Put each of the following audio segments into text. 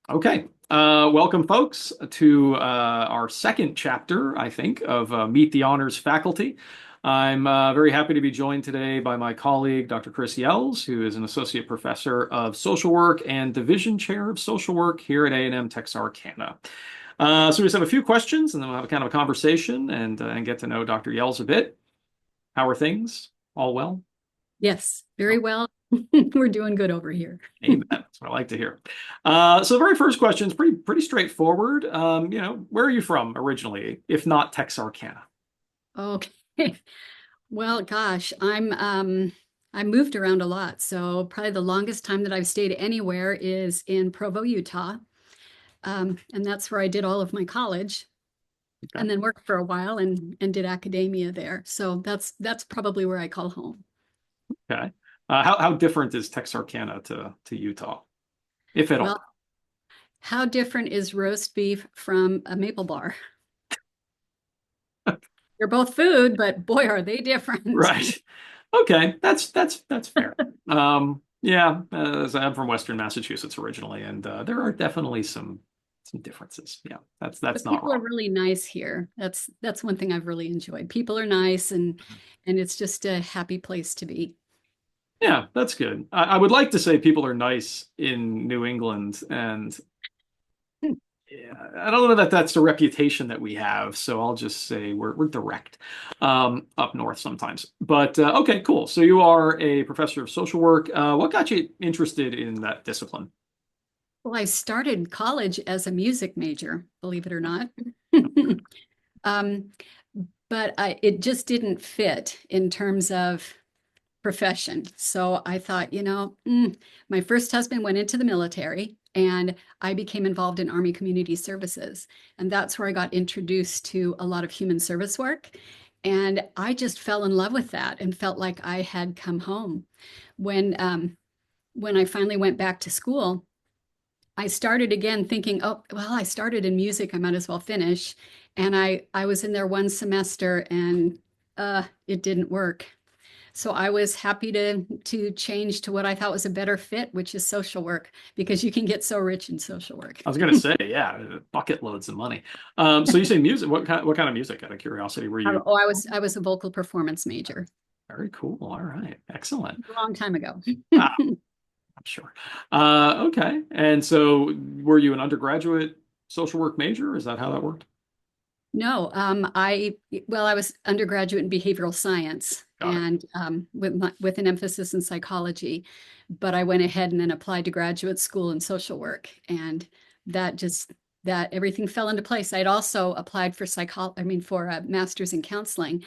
Okay. Welcome, folks, to our second chapter, I think, of Meet the Honors Faculty. I'm very happy to be joined today by my colleague, Dr. Kris Yells, who is an associate professor of social work and division chair of social work here at A&M Texarkana. So we just have a few questions, and then we'll have a kind of a conversation and get to know Dr. Yells a bit. How are things? All well? Yes, very well. We're doing good over here. Amen. That's what I like to hear. So the very first question is pretty straightforward. Where are you from originally, if not Texarkana? Okay. Well, gosh, I moved around a lot. So probably the longest time that I've stayed anywhere is in Provo, Utah. And that's where I did all of my college Okay. and then worked for a while and did academia there. So that's probably where I call home. Okay. How different is Texarkana to Utah, if at Well, all? how different is roast beef from a maple bar? They're both food, but boy, are they different. Right. Okay. That's fair. Yeah. As I'm from Western Massachusetts originally, and there are definitely some differences. Yeah. That's But not people are wrong. really nice here. That's one thing I've really enjoyed. People are nice and it's just a happy place to be. Yeah, that's good. I would like to say people are nice in New England, and yeah, I don't know that that's the reputation that we have, so I'll just say we're direct up north sometimes. But okay, cool. So you are a professor of social work. What got you interested in that discipline? Well, I started college as a music major, believe it or not. Um, it just didn't fit in terms of profession. So I thought, my first husband went into the military and I became involved in Army Community Services. And that's where I got introduced to a lot of human service work. And I just fell in love with that and felt like I had come home. When when I finally went back to school, I started again thinking, oh, well, I started in music, I might as well finish. And I was in there one semester and it didn't work. So I was happy to change to what I thought was a better fit, which is social work, because you can get so rich in social work. I was gonna say, yeah, bucket loads of money. So you say music. What kind of music? Out of curiosity, were you? Oh, I was a vocal performance major Very cool. All right, excellent. a long time ago. Ah, I'm sure. Okay. And so were you an undergraduate social work major? Is that how that worked? No, I was undergraduate in behavioral science Got it. and with an emphasis in psychology, but I went ahead and then applied to graduate school in social work, and that just that everything fell into place. I'd also applied for for a master's in counseling,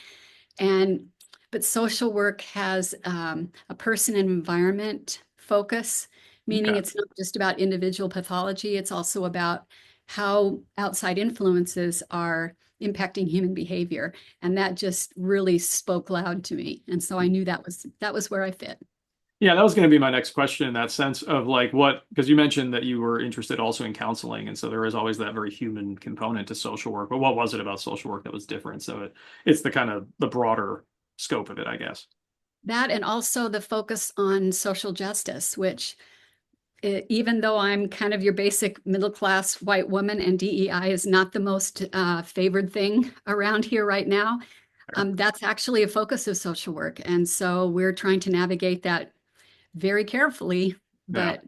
and but social work has a person and environment focus, meaning Okay. it's not just about individual pathology, it's also about how outside influences are impacting human behavior. And that just really spoke loud to me. And so I knew that was where I fit. Yeah, that was going to be my next question in that sense of like what, because you mentioned that you were interested also in counseling, and so there is always that very human component to social work. But what was it about social work that was different? So it's the kind of the broader scope of it, I guess. That and also the focus on social justice, which even though I'm kind of your basic middle class white woman and DEI is not the most favored thing around here right now, that's actually a focus of social work. And so we're trying to navigate that very carefully, Yeah, but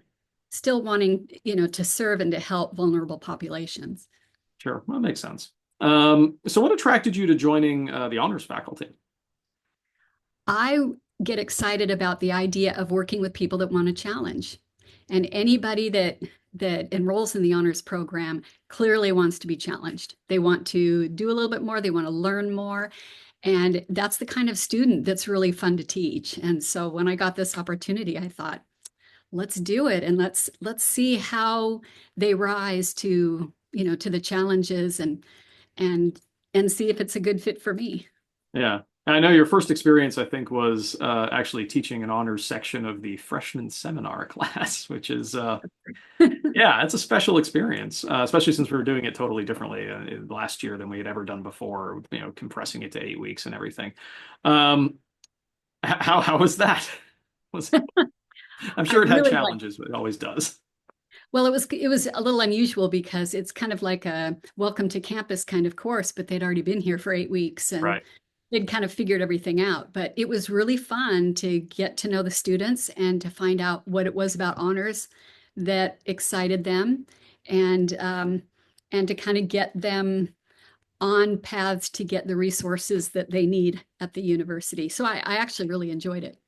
still wanting, to serve and to help vulnerable populations. sure. That makes sense. So what attracted you to joining the honors faculty? I get excited about the idea of working with people that want to challenge. And anybody that enrolls in the honors program clearly wants to be challenged. They want to do a little bit more, they want to learn more. And that's the kind of student that's really fun to teach. And so when I got this opportunity, I thought, let's do it and let's see how they rise to the challenges and and see if it's a good fit for me. Yeah. And I know your first experience, I think, was actually teaching an honors section of the freshman seminar class, which is, yeah, it's a special experience, especially since we were doing it totally differently last year than we had ever done before, compressing it to 8 weeks and everything. Um, how was that? Was I'm I sure it had really like challenges, but it always does. Well, it was a little unusual because it's kind of like a welcome to campus kind of course, but they'd already been here for 8 weeks and Right. they'd kind of figured everything out. But it was really fun to get to know the students and to find out what it was about honors that excited them, and and to kind of get them on paths to get the resources that they need at the university. So I actually really enjoyed it.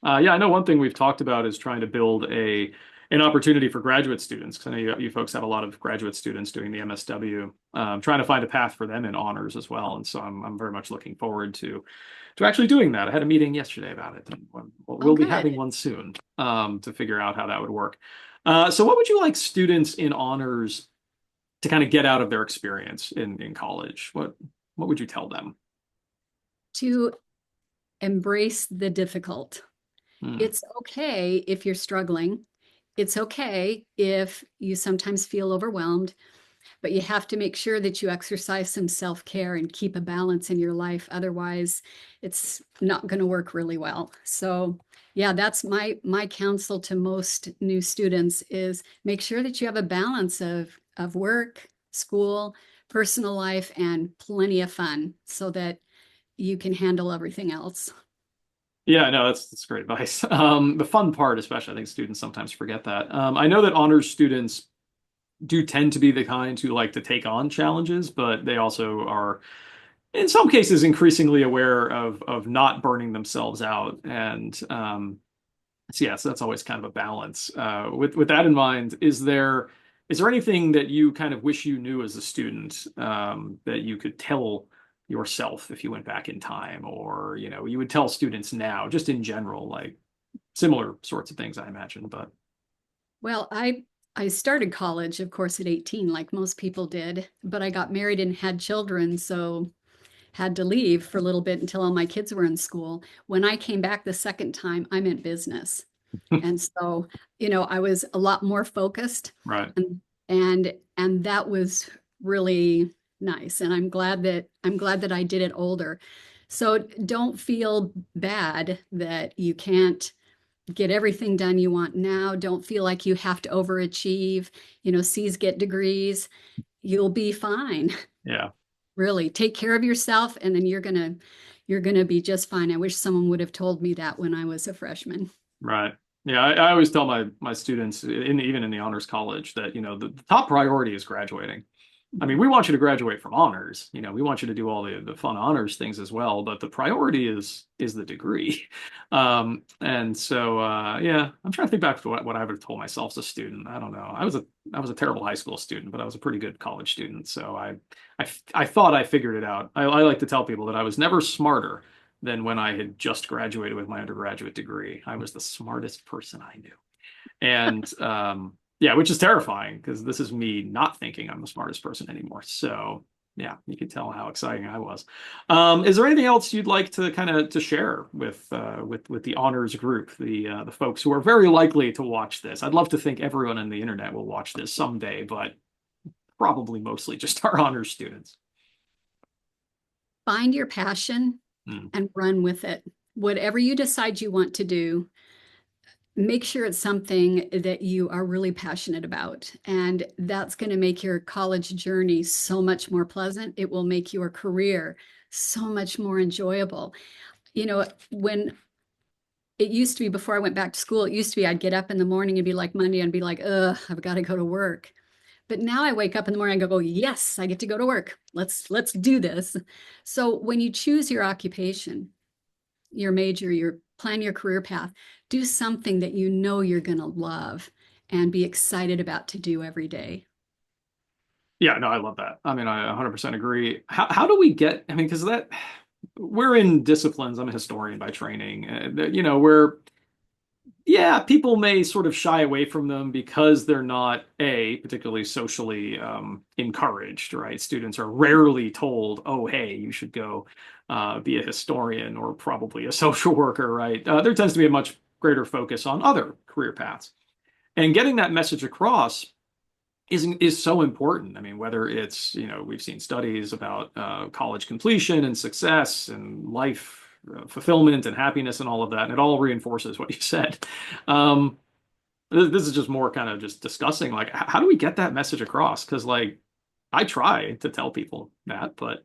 Yeah, I know one thing we've talked about is trying to build an opportunity for graduate students. Because I know you folks have a lot of graduate students doing the MSW, trying to find a path for them in honors as well. And so I'm very much looking forward to actually doing that. I had a meeting yesterday about it, and Oh, we'll be good. having one soon, to figure out how that would work. So what would you like students in honors to kind of get out of their experience in college? What would you tell them? To embrace the difficult. Hmm. It's okay if you're struggling. It's okay if you sometimes feel overwhelmed, but you have to make sure that you exercise some self-care and keep a balance in your life. Otherwise, it's not going to work really well. So, yeah, that's my counsel to most new students is make sure that you have a balance of work, school, personal life, and plenty of fun so that you can handle everything else. Yeah, no, that's great advice. The fun part, especially, I think students sometimes forget that. I know that honors students do tend to be the kind who like to take on challenges, but they also are, in some cases, increasingly aware of not burning themselves out. And so yeah, so that's always kind of a balance. With that in mind, is there anything that you kind of wish you knew as a student, that you could tell yourself if you went back in time, or you would tell students now, just in general, like similar sorts of things, I imagine. But Well, I started college, of course, at 18, like most people did, but I got married and had children, so had to leave for a little bit until all my kids were in school. When I came back the second time, I'm in business. And so, I was a lot more focused, right. and that was really nice. And I'm glad that I did it older. So don't feel bad that you can't get everything done you want now. Don't feel like you have to overachieve. C's get degrees. You'll be fine. Yeah. Really, take care of yourself, and then you're gonna be just fine. I wish someone would have told me that when I was a freshman. Right. Yeah, I always tell my students, even in the honors college, that the top priority is graduating. I mean, we want you to graduate from honors. We want you to do all the fun honors things as well, but the priority is the degree. And so yeah, I'm trying to think back to what I would have told myself as a student. I don't know. I was a terrible high school student, but I was a pretty good college student. So I thought I figured it out. I like to tell people that I was never smarter than when I had just graduated with my undergraduate degree. I was the smartest person I knew. And yeah, which is terrifying because this is me not thinking I'm the smartest person anymore. So yeah, you can tell how exciting I was. Is there anything else you'd like to kind of to share with the honors group, the folks who are very likely to watch this? I'd love to think everyone on the internet will watch this someday, but probably mostly just our honors students. Find your passion Hmm. and run with it. Whatever you decide you want to do, make sure it's something that you are really passionate about. And that's going to make your college journey so much more pleasant. It will make your career so much more enjoyable. When it used to be before I went back to school, it used to be I'd get up in the morning and be like Monday and be like, ugh, I've got to go to work. But now I wake up in the morning and go, yes, I get to go to work. Let's do this. So when you choose your occupation, your major, your plan your career path, do something that you know you're going to love and be excited about to do every day. Yeah, no, I love that. I mean, I 100% agree. How do we get, I mean, because that we're in disciplines. I'm a historian by training. Where yeah, people may sort of shy away from them because they're not particularly socially encouraged, right? Students are rarely told, "Oh, hey, you should go be a historian or probably a social worker," right? There tends to be a much greater focus on other career paths, and getting that message across is so important. I mean, whether it's, we've seen studies about college completion and success and life fulfillment and happiness and all of that, and it all reinforces what you said. Um, This is just more kind of just discussing like how do we get that message across? Because like I try to tell people that, but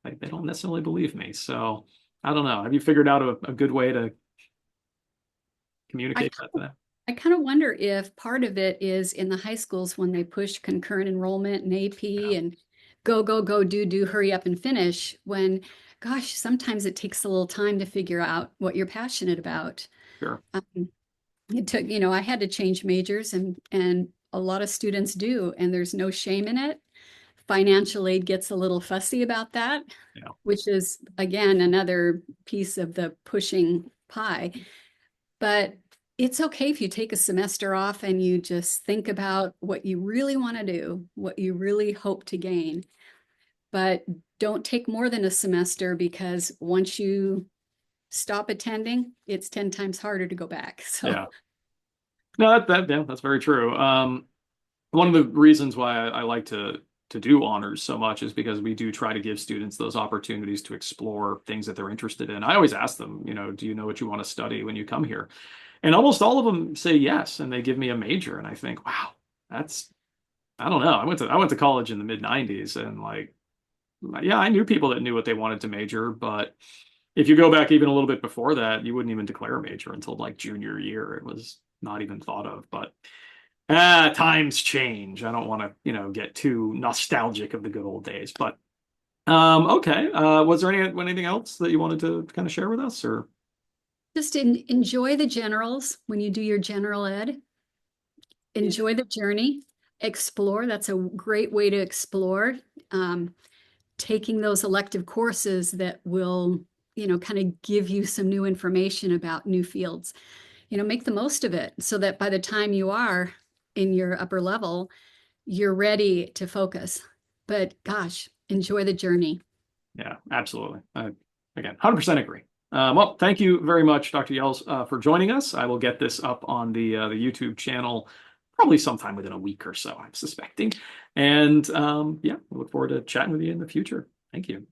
like they don't necessarily believe me. So I don't know. Have you figured out a good way to I communicate that to them? I kind of wonder if part of it is in the high schools when they push concurrent enrollment and Yeah, AP and go, go, go, do, hurry up and finish, when, gosh, sometimes it takes a little time to figure out what you're passionate about. sure. Um, it took, I had to change majors and a lot of students do, and there's no shame in it. Financial aid gets a little fussy about that, Yeah, which is again another piece of the pushing pie. But it's okay if you take a semester off and you just think about what you really want to do, what you really hope to gain. But don't take more than a semester because once you stop attending, it's 10 times harder to go back. So yeah. No, yeah, that's very true. One of the reasons why I like to do honors so much is because we do try to give students those opportunities to explore things that they're interested in. I always ask them, do you know what you want to study when you come here? And almost all of them say yes, and they give me a major, and I think, wow, that's I don't know. I went to college in the mid '90s, and like, yeah, I knew people that knew what they wanted to major, but if you go back even a little bit before that, you wouldn't even declare a major until like junior year. It was not even thought of, but times change. I don't want to, get too nostalgic of the good old days, but okay. Was there anything else that you wanted to kind of share with us, or just enjoy the generals when you do your general ed. Enjoy the journey, explore. That's a great way to explore. Um, Taking those elective courses that will, kind of give you some new information about new fields. Make the most of it so that by the time you are in your upper level, you're ready to focus. But gosh, enjoy the journey. yeah, absolutely. Again, 100% agree. Well, thank you very much, Dr. Yells, for joining us. I will get this up on the YouTube channel probably sometime within a week or so, I'm suspecting. And yeah, I look forward to chatting with you in the future. Thank you.